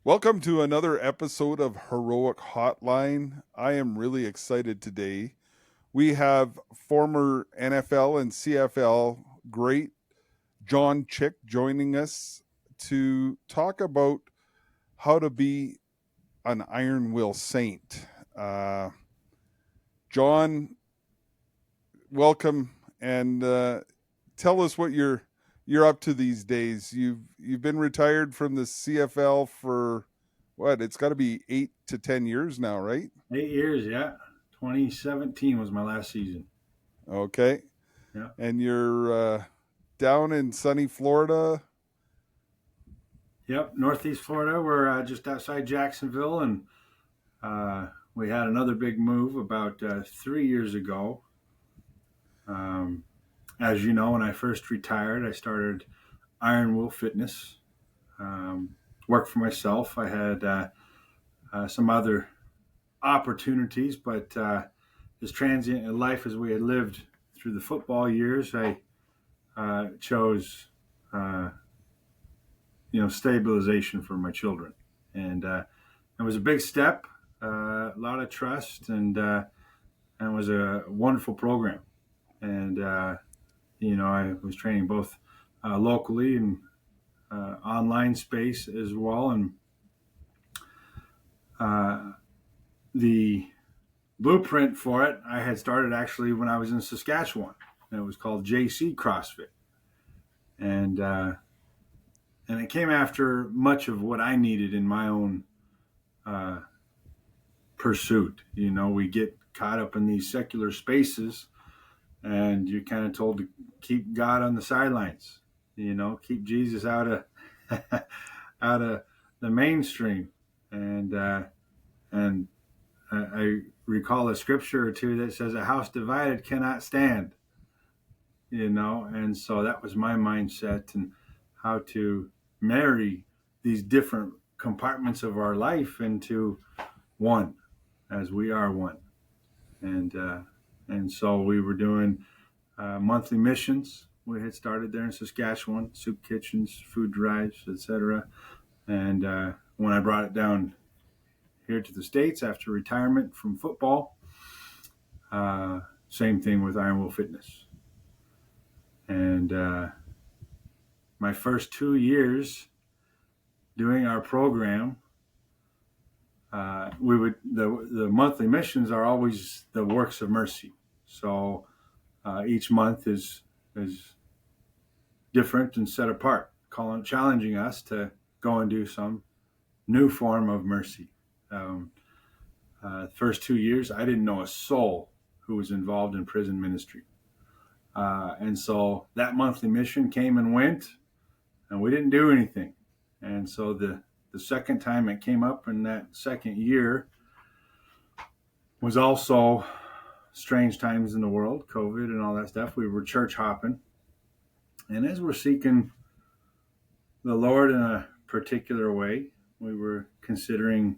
Welcome to another episode of Heroic Hotline. I am really excited today. We have former NFL and CFL great John Chick joining us to talk about how to be an Iron Will Saint. John, welcome and tell us what you're up to these days. You've been retired from the CFL for what? It's got to be 8 to 10 years now, right? 8 years, yeah. 2017 was my last season. Okay, Yeah. and you're down in sunny Florida. Yep. Northeast Florida. We're just outside Jacksonville, and we had another big move about 3 years ago. As you know, when I first retired, I started Iron Will Fitness. Um, Worked for myself. I had some other opportunities, but as transient in life as we had lived through the football years, I chose uh, stabilization for my children, and it was a big step, a lot of trust, and it was a wonderful program. And I was training both locally and online space as well, and uh, the blueprint for it I had started actually when I was in Saskatchewan, and it was called JC CrossFit, and and it came after much of what I needed in my own uh, pursuit. We get caught up in these secular spaces, and you're kind of told to keep God on the sidelines. Keep Jesus out of out of the mainstream. And I recall a scripture or two that says, "A house divided cannot stand." And so that was my mindset, and how to marry these different compartments of our life into one, as we are one. And so we were doing monthly missions. We had started there in Saskatchewan, soup kitchens, food drives, etc. And when I brought it down here to the States after retirement from football, same thing with Iron Will Fitness. And my first 2 years doing our program, the monthly missions are always the works of mercy. So each month is different and set apart, challenging us to go and do some new form of mercy. First 2 years, I didn't know a soul who was involved in prison ministry. And so that monthly mission came and went, and we didn't do anything. And so the second time it came up in that second year was also strange times in the world, COVID and all that stuff. We were church hopping. And as we're seeking the Lord in a particular way, we were considering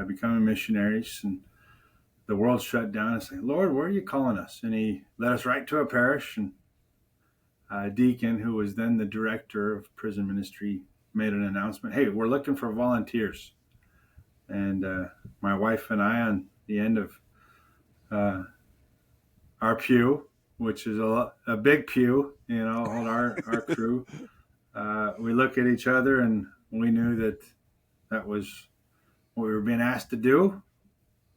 becoming missionaries, and the world shut down and saying, "Lord, where are you calling us?" And he led us right to a parish, and a deacon, who was then the director of prison ministry, made an announcement, "Hey, we're looking for volunteers." And my wife and I, on the end of our pew, which is a big pew, on our crew, we look at each other, and we knew that was what we were being asked to do.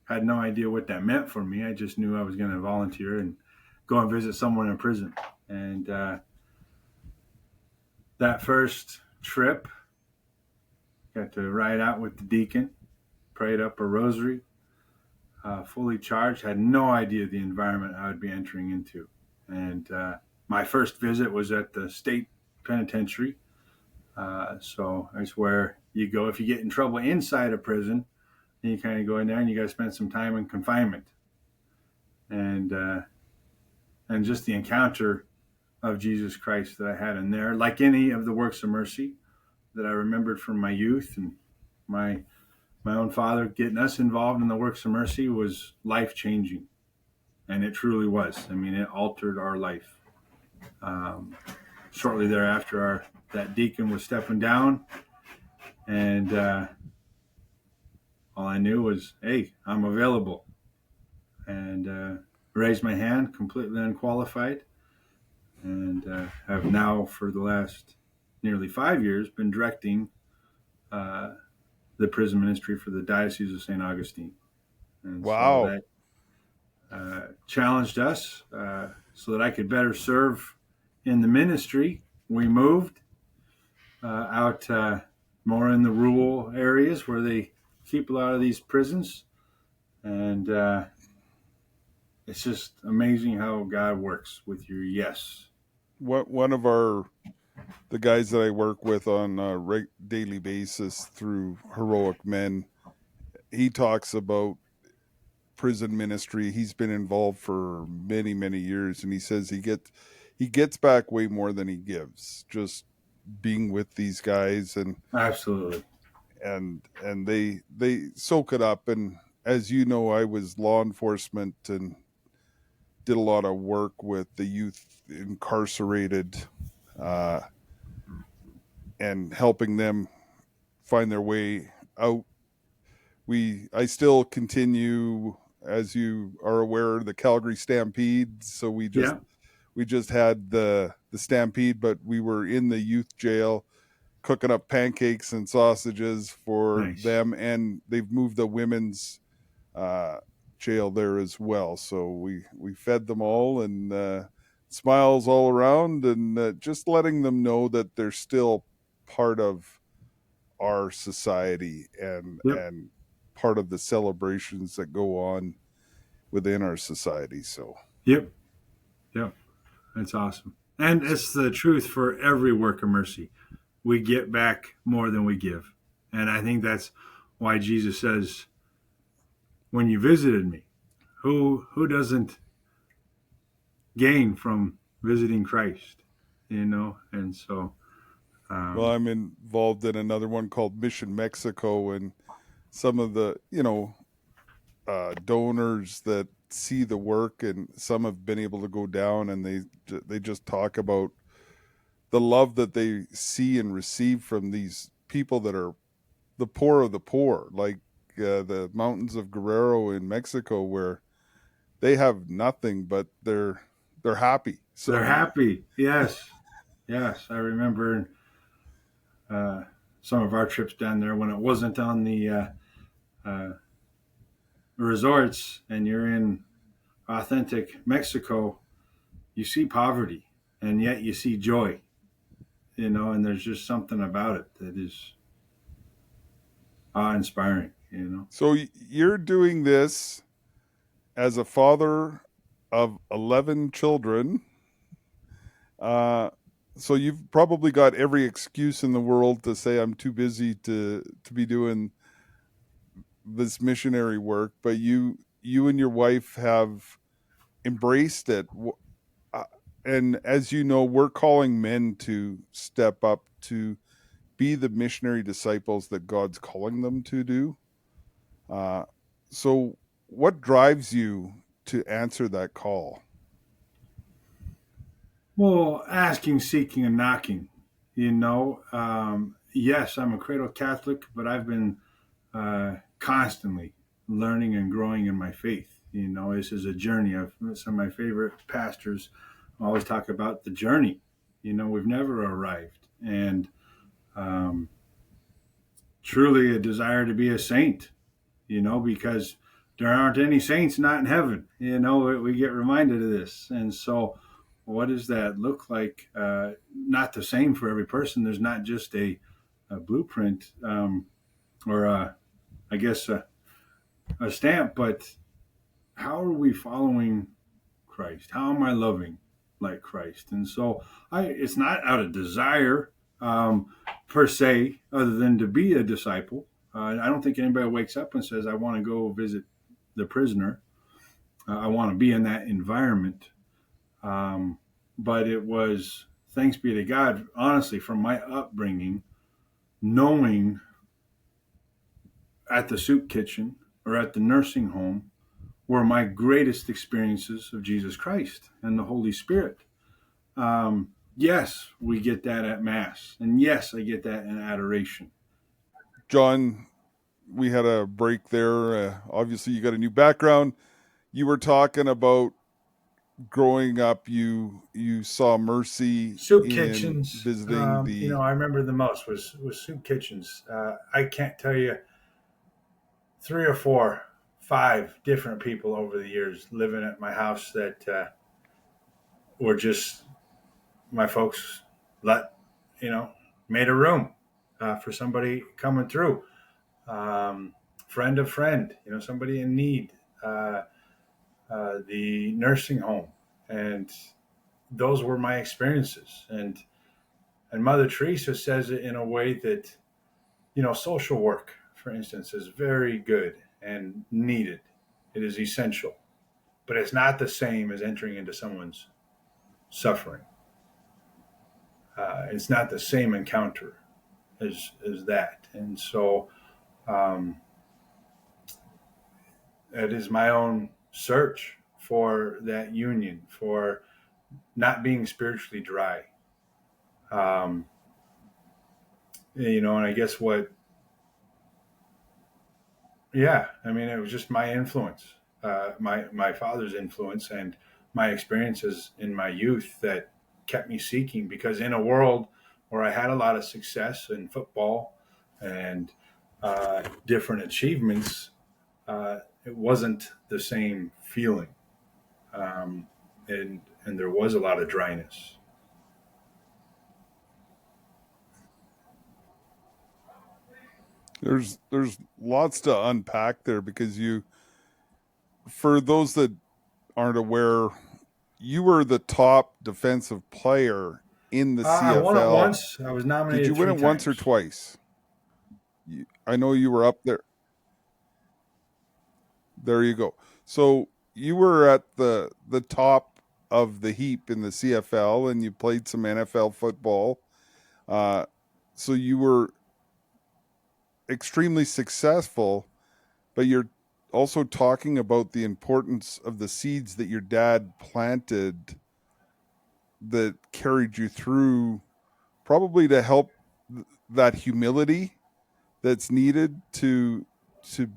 Had no idea what that meant for me. I just knew I was going to volunteer and go and visit someone in prison. And that first trip, got to ride out with the deacon, prayed up a rosary, fully charged. Had no idea the environment I would be entering into. And my first visit was at the state penitentiary. So that's where you go if you get in trouble inside a prison. And you kind of go in there, and you got to spend some time in confinement. And just the encounter of Jesus Christ that I had in there, like any of the works of mercy that I remembered from my youth, and my own father getting us involved in the works of mercy, was life-changing. And it truly was. I mean, it altered our life. Shortly thereafter, that deacon was stepping down, And all I knew was, hey, I'm available. And raised my hand, completely unqualified. And have now, for the last nearly 5 years, been directing uh, the prison ministry for the Diocese of St. Augustine. And so Wow. that challenged us so that I could better serve in the ministry. We moved out more in the rural areas where they keep a lot of these prisons. And it's just amazing how God works with your yes. One of the guys that I work with on a daily basis through Heroic Men, he talks about prison ministry. He's been involved for many, many years, and he says he gets back way more than he gives. Just being with these guys, Absolutely. and they soak it up. And as you know, I was law enforcement and did a lot of work with the youth incarcerated, uh, and helping them find their way out. I still continue, as you are aware, the Calgary Stampede. So Yeah. we just had the Stampede, but we were in the youth jail cooking up pancakes and sausages for Nice. them, and they've moved the women's uh, jail there as well. So we fed them all, and smiles all around, and just letting them know that they're still part of our society, Yep. and part of the celebrations that go on within our society. So Yep. Yep. That's awesome. And it's the truth for every work of mercy. We get back more than we give. And I think that's why Jesus says, when you visited me, who doesn't gain from visiting Christ? And so well, um, I'm involved in another one called Mission Mexico, and some of the donors that see the work, and some have been able to go down, and they just talk about the love that they see and receive from these people that are the poor of the poor, like the mountains of Guerrero in Mexico, where they have nothing, but they're happy. they're So happy. Yes. Yes. I remember uh, some of our trips down there when it wasn't on the uh, resorts and you're in authentic Mexico, you see poverty and yet you see joy, and there's just something about it that is awe inspiring. so you're doing this as a father of 11 children. Uh, so you've probably got every excuse in the world to say I'm too busy to be doing this missionary work, but you and your wife have embraced it. Uh, and as you know, we're calling men to step up to be the missionary disciples that God's calling them to do. Uh, so, what drives you to answer that call? Well, asking, seeking, and knocking. Yes, I'm a cradle Catholic, but I've been constantly learning and growing in my faith. This is a journey. Some of my favorite pastors always talk about the journey. We've never arrived, and um, truly a desire to be a saint. Because there aren't any saints not in heaven. We get reminded of this, and so what does that look like? Not the same for every person. There's not just a blueprint or I guess a stamp, but how are we following Christ? How am I loving like Christ? And so it's not out of desire um, per se, other than to be a disciple. I don't think anybody wakes up and says, I want to go visit the prisoner. I want to be in that environment. Um, but it was, thanks be to God, honestly, from my upbringing, knowing at the soup kitchen or at the nursing home were my greatest experiences of Jesus Christ and the Holy Spirit. Yes, we get that at Mass. And yes, I get that in adoration. John, we had a break there. Obviously, you got a new background. You were talking about growing up. You saw mercy Soup in kitchens. visiting the. I remember the most was soup kitchens. I can't tell you three or four, five different people over the years living at my house that were just my folks let you know made a room for somebody coming through. Um, Friend of friend, somebody in need. Uh, the nursing home, and those were my experiences. And Mother Teresa says it in a way that social work, for instance, is very good and needed. It is essential, but it's not the same as entering into someone's suffering. It's not the same encounter as that, and so um, it is my own search for that union, for not being spiritually dry. Um, and I guess yeah, I mean, it was just my influence, my father's influence, and my experiences in my youth that kept me seeking. Because in a world where I had a lot of success in football and different achievements, it wasn't the same feeling, um, and there was a lot of dryness. There's lots to unpack there because for those that aren't aware, you were the top defensive player in the I won it CFL. once. I was Did you nominated win three it once or times. twice? I know you were up there. There you go. So you were at the top of the heap in the CFL, and you played some NFL football. Uh, so you were extremely successful, but you're also talking about the importance of the seeds that your dad planted that carried you through, probably to help that humility that's needed to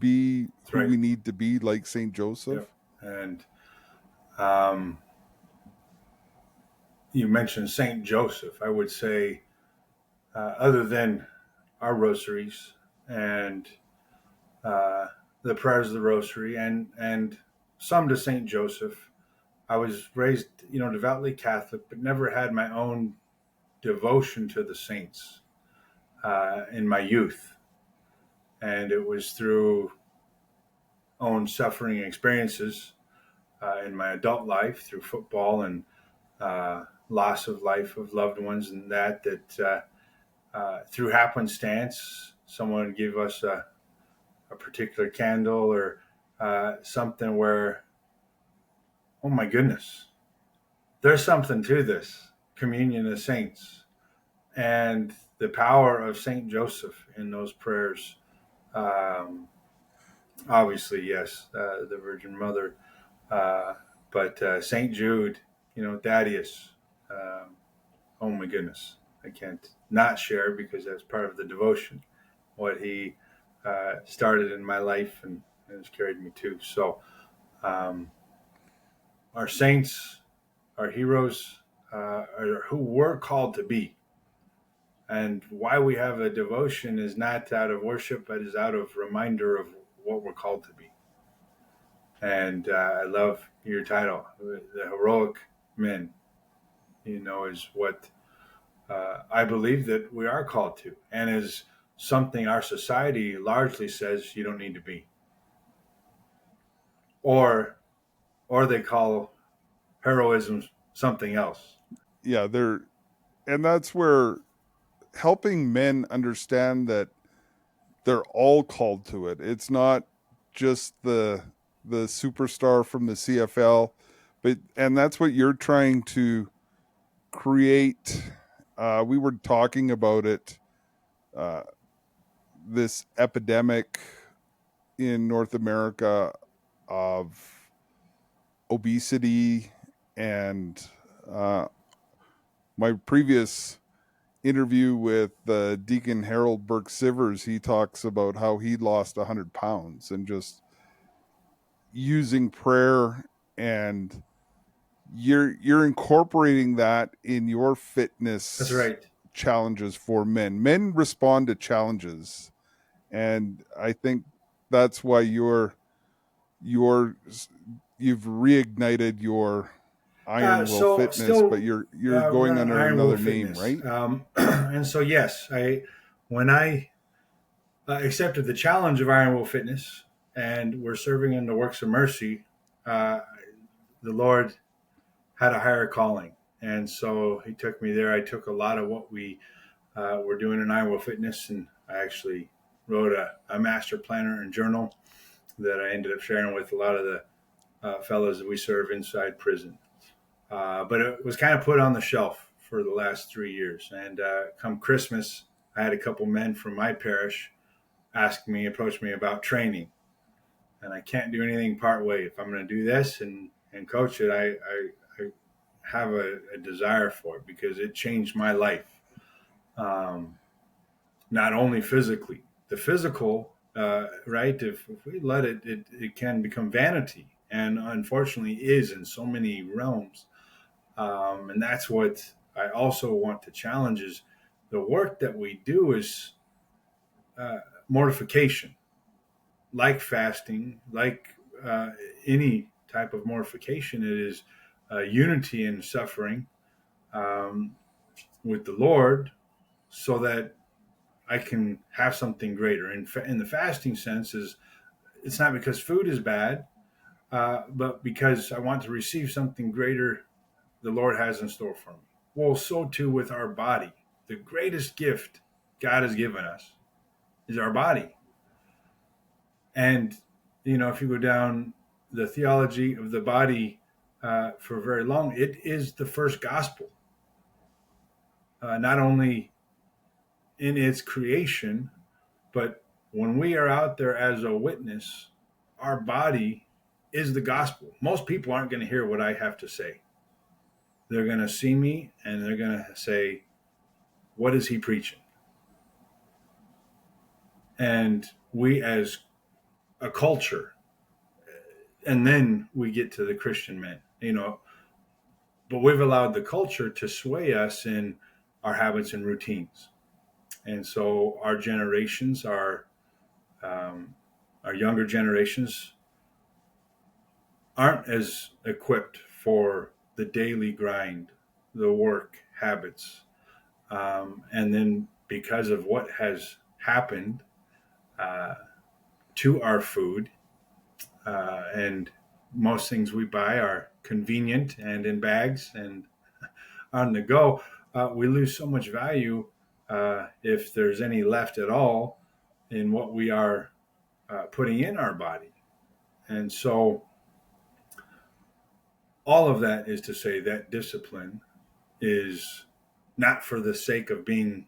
be That's who right. we need to be, like Saint Yep. Joseph. And um, you mentioned Saint Joseph. I would say, other than our rosaries and uh, the prayers of the rosary and some to Saint Joseph, I was raised, devoutly Catholic, but never had my own devotion to the saints in my youth. And it was through own suffering experiences in my adult life, through football and loss of life of loved ones, and through happenstance, someone gave us a particular candle or something where, oh my goodness, there's something to this communion of saints and the power of Saint Joseph in those prayers. Um, Obviously, yes, the Virgin Mother, uh, but Saint Jude, Thaddeus. Um, oh my goodness, I can't not share because that's part of the devotion. What he started in my life and has carried me to. So, um, our saints, our heroes, are who we're called to be. And why we have a devotion is not out of worship, but is out of reminder of what we're called to be. And I love your title, the heroic men. Is what I believe that we are called to, and is something our society largely says you don't need to be, or they call heroism something else. Yeah, there, and that's where helping men understand that they're all called to it. It's not just the superstar from the CFL, but and that's what you're trying to create. We were talking about it. Uh, this epidemic in North America of obesity, and uh, my previous interview with Deacon Harold Burke Sivers, he talks about how he lost 100 pounds and just using prayer, and you're incorporating that in your That's fitness right. challenges for men. Men respond to challenges, and I think that's why you're you've reignited your Iron Will So Fitness, but still you're going run under Iron Will another name, Fitness, right? and so yes, when I accepted the challenge of Iron Will Fitness, and we're serving in the works of mercy, uh, the Lord had a higher calling, and so He took me there. I took a lot of what we were doing in Iron Will Fitness, and I actually wrote a master planner and journal that I ended up sharing with a lot of the fellows that we serve inside prison. But it was kind of put on the shelf for the last 3 years. And come Christmas, I had a couple men from my parish approach me about training. And I can't do anything part way. If I'm going to do this and coach it, I have a desire for it because it changed my life. Um, Not only physically, the physical, right? If we let it can become vanity, and unfortunately is in so many realms. And that's what I also want to challenge is the work that we do is uh, mortification, like fasting, like uh, any type of mortification. It is unity in suffering um, with the Lord, so that I can have something greater. In the fasting sense, is it's not because food is bad, but because I want to receive something greater the Lord has in store for me. Well, so too with our body. The greatest gift God has given us is our body. And, if you go down the theology of the body for very long, it is the first gospel, not only in its creation, but when we are out there as a witness, our body is the gospel. Most people aren't going to hear what I have to say. They're going to see me and they're going to say, what is he preaching? And we as a culture, and then we get to the Christian men, but we've allowed the culture to sway us in our habits and routines. And so our generations, um, our younger generations, aren't as equipped for the daily grind, the work habits. And then because of what has happened uh, to our food, and most things we buy are convenient and in bags and on the go, we lose so much value if there's any left at all in what we are putting in our body. And so all of that is to say that discipline is not for the sake of being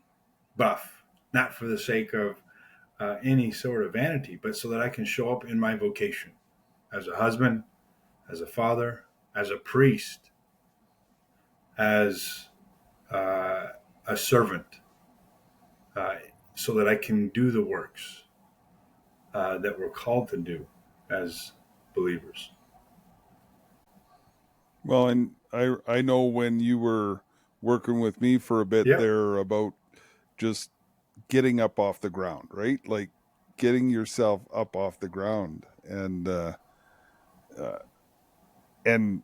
buff, not for the sake of any sort of vanity, but so that I can show up in my vocation as a husband, as a father, as a priest, as uh, a servant, uh, so that I can do the works that we're called to do as believers. Well, and I know when you were working with me for a bit Yep, there about just getting up off the ground, right? Like getting yourself up off the ground, uh, and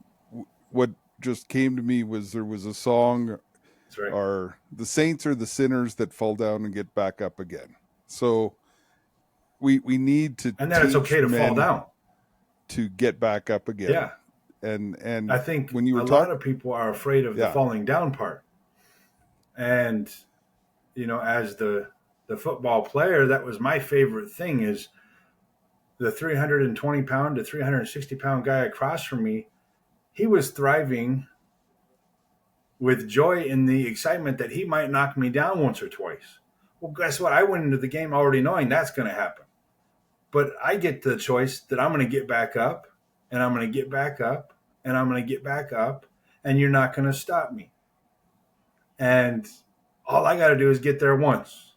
what just came to me was there was a song, that's right. are the saints are the sinners that fall down and get back up again. So we need to And that it's teach okay to fall men down. to get back up again. Yeah, And I think when you were a lot talking, of people are afraid of the yeah, falling down part. And as the football player, that was my favorite thing is the 320-pound to 360-pound guy across from me. He was thriving with joy in the excitement that he might knock me down once or twice. Well, guess what? I went into the game already knowing that's going to happen. But I get the choice that I'm going to get back up, and I'm going to get back up, and I'm going to get back up, and you're not going to stop me. And All I got to do is get there once,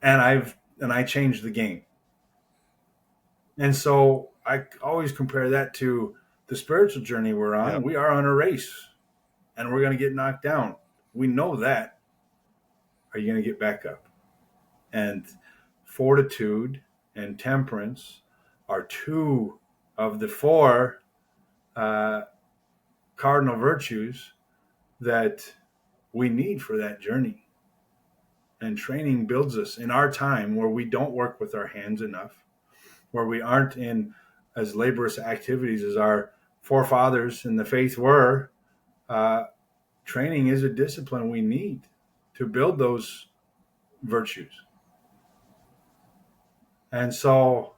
and I changed the game. And so I always compare that to the spiritual journey we're on. Yep. We are on a race, and we're going to get knocked down. We know that. Are you going to get back up? And fortitude and temperance are two of the four cardinal virtues that we need for that journey. And training builds us in our time where we don't work with our hands enough, where we aren't in as laborious activities as our forefathers in the faith were. Training is a discipline we need to build those virtues. And so,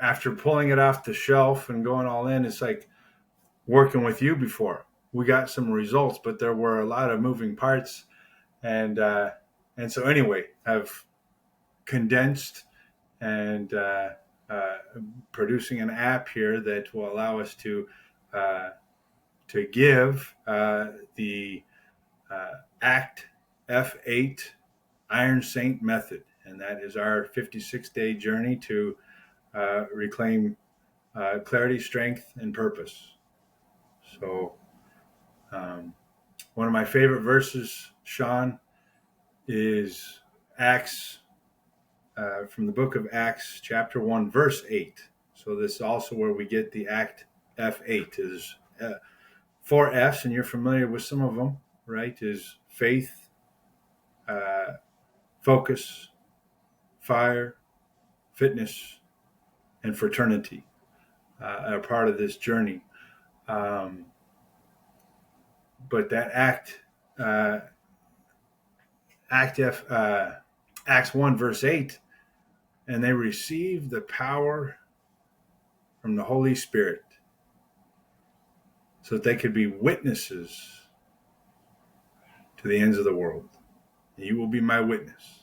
after pulling it off the shelf and going all in, it's like working with you before. We got some results, but there were a lot of moving parts. And so anyway, I've condensed and producing an app here that will allow us to give the ACT F8 Iron Saint method, and that is our 56-day journey to reclaim clarity, strength, and purpose. So, one of my favorite verses, Sean, is Acts, from the book of Acts, chapter 1, verse 8. So this is also where we get the ACT F8. Is 4 F's, and you're familiar with some of them, right? Is faith, focus, fire, fitness, and fraternity are part of this journey. But that Acts 1, verse 8, and they received the power from the Holy Spirit so that they could be witnesses to the ends of the world. You will be my witness.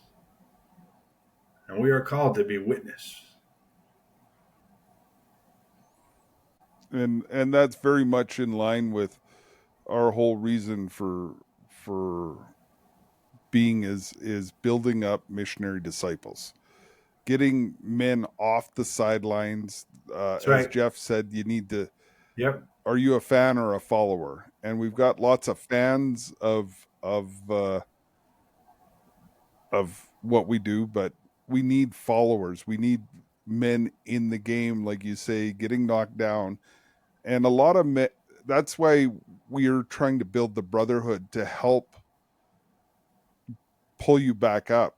And we are called to be witness. And that's very much in line with our whole reason for being is building up missionary disciples, getting men off the sidelines. That's As right. Jeff said, you need to. Yep. Are you a fan or a follower? And we've got lots of fans of what we do, but we need followers. We need men in the game, like you say, getting knocked down. And a lot of men, that's why we're trying to build the brotherhood to help pull you back up,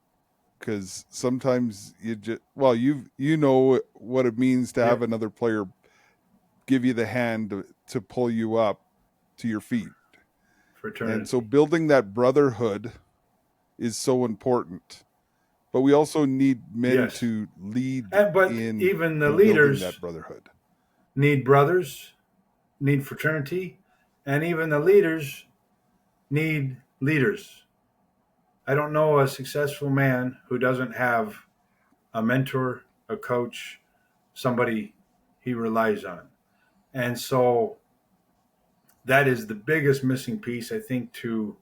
because sometimes you just, well, you know what it means to have Yep. another player give you the hand to pull you up to your feet. And so Fraternity. building that brotherhood is so important, but we also need men Yes. to lead But in even the building that leaders brotherhood. need brothers, need fraternity, and even the leaders need leaders. I don't know a successful man who doesn't have a mentor, a coach, somebody he relies on. And so that is the biggest missing piece, I think, to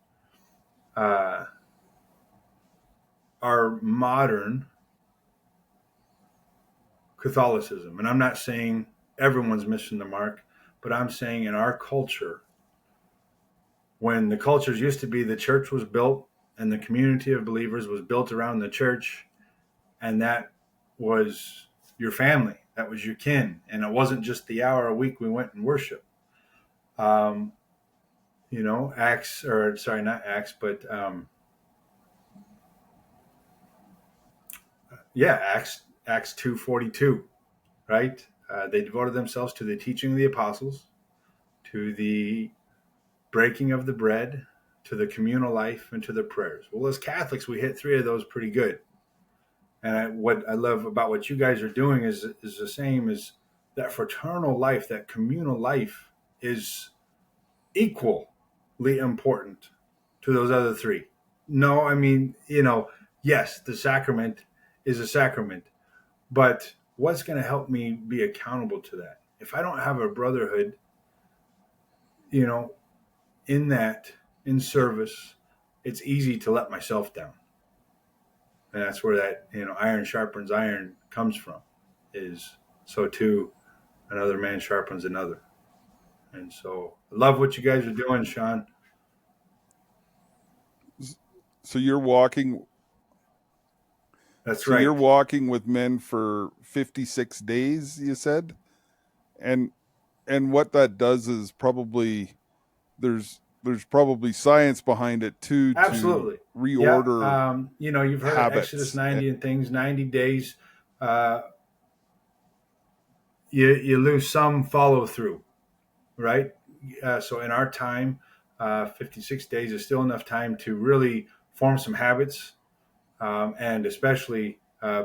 uh, our modern Catholicism. And I'm not saying everyone's missing the mark, but I'm saying in our culture, when the cultures used to be the church was built and the community of believers was built around the church, and that was your family, that was your kin, and it wasn't just the hour a week we went and worshiped. Um, Acts, or sorry, not Acts, but Acts 2:42, right? They devoted themselves to the teaching of the apostles, to the breaking of the bread, to the communal life, and to the prayers. Well, as Catholics, we hit 3 of those pretty good. And what I love about what you guys are doing is the same as that fraternal life, that communal life is equally important to those other 3. No, I mean, yes, the sacrament is a sacrament, but what's going to help me be accountable to that? If I don't have a brotherhood, you know, in that, in service, it's easy to let myself down. And that's where that, iron sharpens iron comes from, is so too another man sharpens another. And so I love what you guys are doing, Sean. So you're walking That's so you're right. walking with men for 56 days, you said? And what that does is probably there's probably science behind it too, to Absolutely. Yeah. reorder You've heard of Exodus habits. 90 and things, 90 days. Uh, you lose some follow through, right? So in our time, 56 days is still enough time to really form some habits, and especially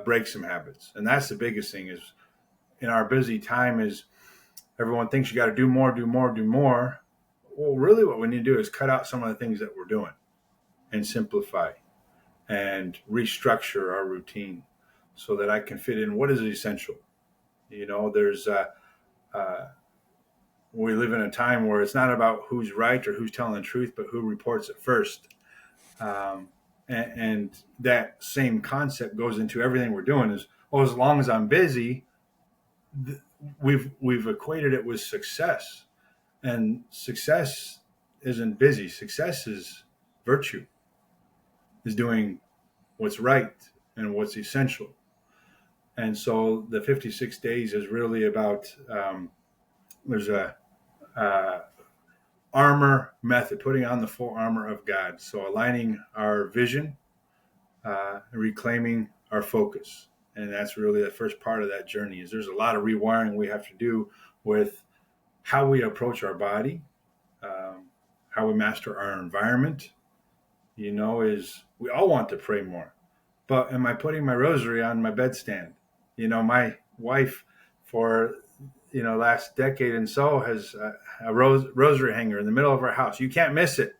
break some habits. And that's the biggest thing is in our busy time is everyone thinks you got to do more, do more, do more. Well, really what we need to do is cut out some of the things that we're doing and simplify and restructure our routine so that I can fit in what is essential. There's uh, we live in a time where it's not about who's right or who's telling the truth, but who reports it first. Um, and that same concept goes into everything we're doing. Is as long as I'm busy, th- we've equated it with success, and success isn't busy. Success is virtue, is doing what's right and what's essential. And so the 56 days is really about there's a uh, armor method, putting on the full armor of God. So aligning our vision, reclaiming our focus. And that's really the first part of that journey is there's a lot of rewiring we have to do with how we approach our body, how we master our environment. Is we all want to pray more, but am I putting my rosary on my bedstand? My wife for last decade and so has a rosary hanger in the middle of our house. You can't miss it.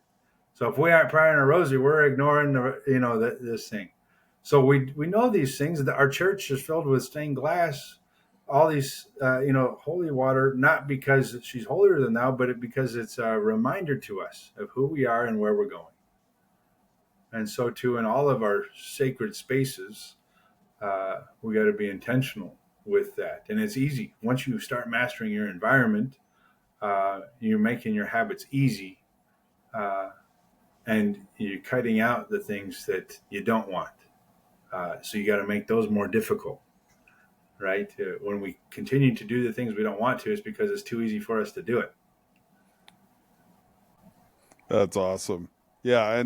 So if we aren't praying our rosary, we're ignoring this thing. So we know these things. That our church is filled with stained glass, all these holy water, not because she's holier than thou, but because it's a reminder to us of who we are and where we're going. And so too in all of our sacred spaces, we got to be intentional with that. And it's easy once you start mastering your environment. You're making your habits easy, uh, and you're cutting out the things that you don't want. So you got to make those more difficult, right? When we continue to do the things we don't want to, it's because it's too easy for us to do it. That's awesome. Yeah,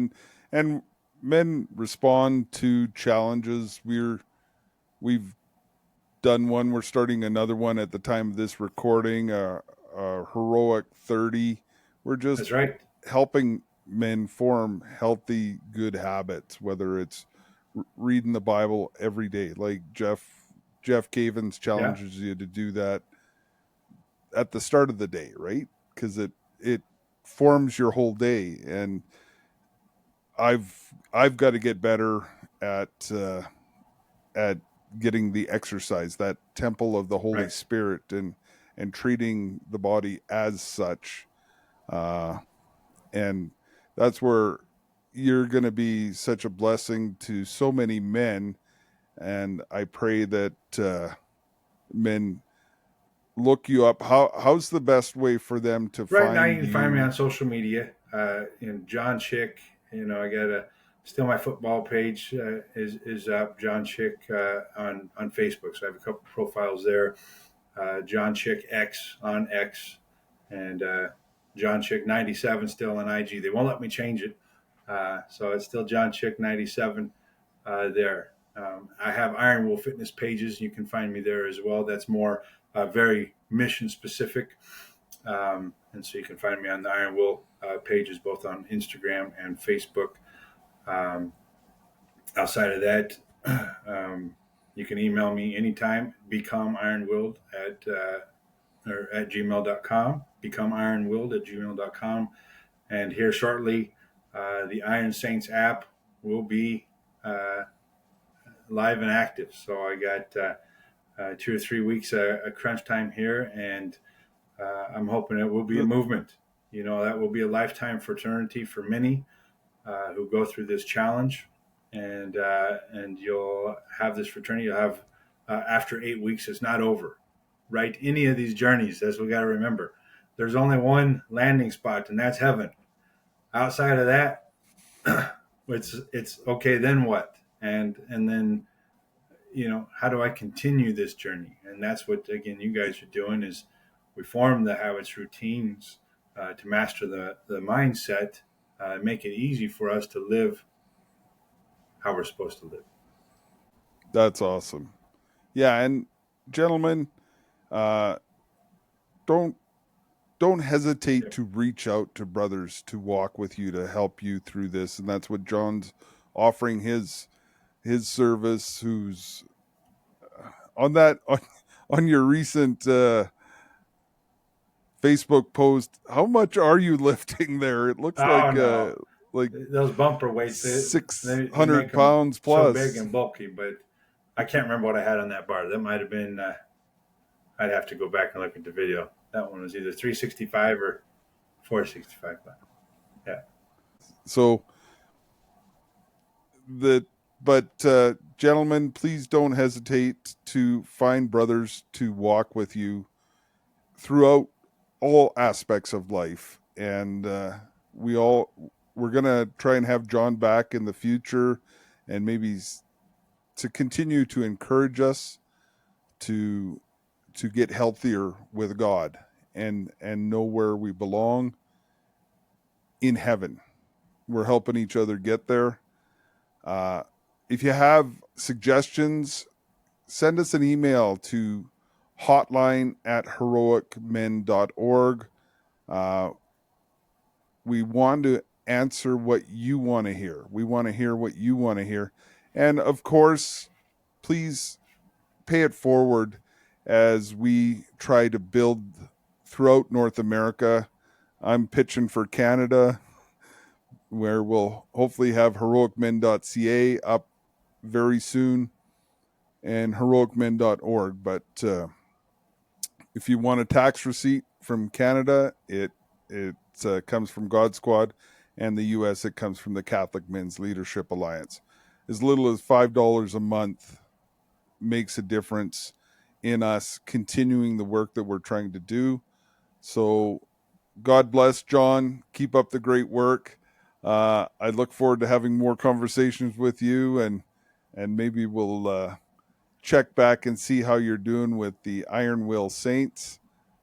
and men respond to challenges. We've done one. We're starting another one at the time of this recording. A heroic 30. We're just That's right. helping men form healthy, good habits. Whether it's reading the Bible every day, like Jeff Cavins Yeah. challenges you to do that at the start of the day, right? Because it forms your whole day. And I've got to get better at getting the exercise, that temple of the Holy Right. Spirit, and treating the body as such. Uh, and that's where you're going to be such a blessing to so many men. And I pray that men look you up. How's the best way for them to Right now, you find can find me you? on social media. John Chick. I got still my football page is up. John Chick on Facebook. So I have a couple profiles there. John Chick X on X, and John Chick 97 still on IG. They won't let me change it, so it's still John Chick 97 there. I have Iron Will Fitness pages. You can find me there as well. That's more very mission specific. And so you can find me on the Iron Will pages, both on Instagram and Facebook. Um, Outside of that, you can email me anytime, becomeironwilled at gmail.com, becomeironwilled at gmail.com. And here shortly, the Iron Saints app will be live and active. So I got 2 or 3 weeks a crunch time here, and I'm hoping it will be a movement. That will be a lifetime fraternity for many who go through this challenge, and you'll have this fraternity. You'll have after 8 weeks, it's not over, right? Any of these journeys, as we got to remember, there's only one landing spot, and that's heaven. Outside of that, it's okay. Then what? And then how do I continue this journey? And that's what, again, you guys are doing, is we form the habits, routines to master the mindset, make it easy for us to live how we're supposed to live. That's awesome. Yeah, and gentlemen, uh, don't don't hesitate Yep. to reach out to brothers to walk with you to help you through this, and that's what John's offering his service. Who's on that on your recent Facebook post? How much are you lifting there? It looks Oh no, like those bumper weights, they 600 make them pounds so big plus. and bulky, but I can't remember what I had on that bar. That might have been. I'd have to go back and look at the video. That one was either 365 or 465. Yeah. So the but gentlemen, please don't hesitate to find brothers to walk with you throughout all aspects of life, and we all we're gonna try and have John back in the future, and maybe to continue to encourage us to get healthier with God and know where we belong in heaven. We're helping each other get there. Uh, if you have suggestions, send us an email to hotline@heroicmen.org. Uh, we want to answer what you want to hear. We want to hear what you want to hear. And of course, please pay it forward as we try to build throughout North America. I'm pitching for Canada, where we'll hopefully have heroicmen.ca up very soon and heroicmen.org. But if you want a tax receipt from Canada, it comes from God Squad, and the U.S. it comes from the Catholic Men's Leadership Alliance. As little as $5 a month makes a difference in us continuing the work that we're trying to do. So God bless, John. Keep up the great work. I look forward to having more conversations with you, and maybe we'll check back and see how you're doing with the Iron Will Saints,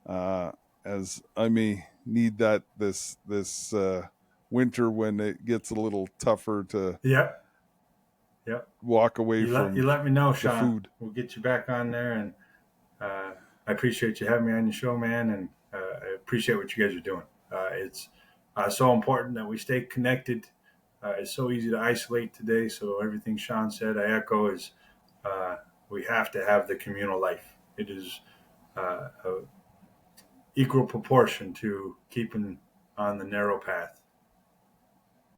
uh, as I may need that this winter when it gets a little tougher to Yep. Yep. walk away You from let me know, the Sean. food. We'll get you back on there, and I appreciate you having me on your show, man. And I appreciate what you guys are doing. It's so important that we stay connected. It's so easy to isolate today. So everything Sean said, I echo. Is uh, we have to have the communal life. It is a equal proportion to keeping on the narrow path.